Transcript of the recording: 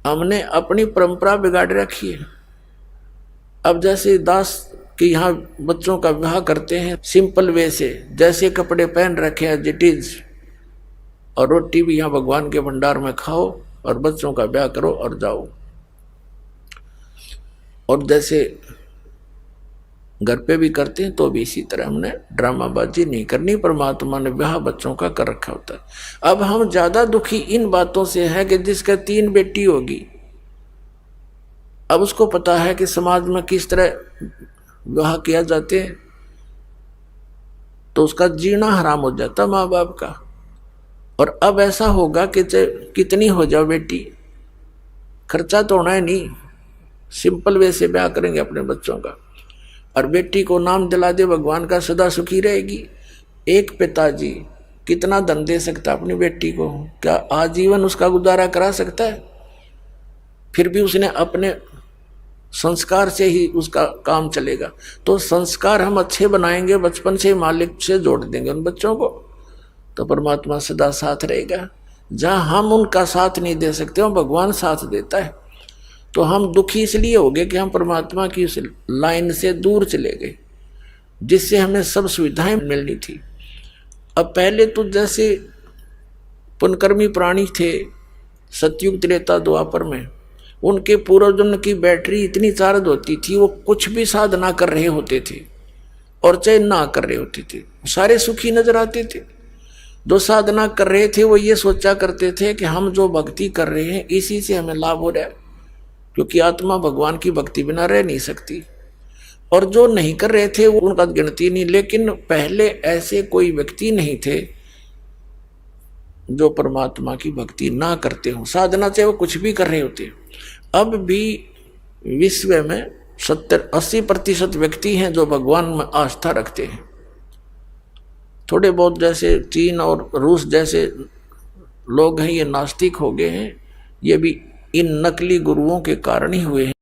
हमने अपनी परंपरा बिगाड़ रखी है। अब जैसे दास के यहाँ बच्चों का विवाह करते हैं सिंपल वे से, जैसे कपड़े पहन रखे हैं जिटीज, और रोटी भी यहाँ भगवान के भंडार में खाओ और बच्चों का ब्याह करो और जाओ। और जैसे घर पे भी करते हैं तो भी इसी तरह हमने ड्रामाबाजी नहीं करनी। परमात्मा ने ब्याह बच्चों का कर रखा होता है। अब हम ज्यादा दुखी इन बातों से है कि जिसका 3 बेटी होगी, अब उसको पता है कि समाज में किस तरह विवाह किया जाते हैं, तो उसका जीना हराम हो जाता माँ बाप का। और अब ऐसा होगा कि कितनी हो जाओ बेटी, खर्चा तो होना है नहीं, सिंपल वे से ब्याह करेंगे अपने बच्चों का, और बेटी को नाम दिला दे भगवान का, सदा सुखी रहेगी। एक पिताजी कितना धन दे सकता अपनी बेटी को? क्या आजीवन उसका गुजारा करा सकता है? फिर भी उसने अपने संस्कार से ही उसका काम चलेगा। तो संस्कार हम अच्छे बनाएंगे, बचपन से मालिक से जोड़ देंगे उन बच्चों को, तो परमात्मा सदा साथ रहेगा। जहाँ हम उनका साथ नहीं दे सकते, वहाँ भगवान साथ देता है। तो हम दुखी इसलिए हो गए कि हम परमात्मा की उस लाइन से दूर चले गए जिससे हमें सब सुविधाएं मिलनी थी। अब पहले तो जैसे पुनकर्मी प्राणी थे सतयुग त्रेता द्वापर में, उनके पूर्वजन्म की बैटरी इतनी चार्ज होती थी, वो कुछ भी साधना कर रहे होते थे और चाहे ना कर रहे होते थे, सारे सुखी नजर आते थे। जो साधना कर रहे थे वो ये सोचा करते थे कि हम जो भक्ति कर रहे हैं इसी से हमें लाभ हो रहा है, क्योंकि आत्मा भगवान की भक्ति बिना रह नहीं सकती। और जो नहीं कर रहे थे वो उनका गिनती नहीं। लेकिन पहले ऐसे कोई व्यक्ति नहीं थे जो परमात्मा की भक्ति ना करते हो, साधना से वो कुछ भी कर रहे होते। अब भी विश्व में 70-80% व्यक्ति हैं जो भगवान में आस्था रखते हैं। थोड़े बहुत जैसे चीन और रूस जैसे लोग हैं, ये नास्तिक हो गए हैं, ये भी इन नकली गुरुओं के कारण ही हुए हैं।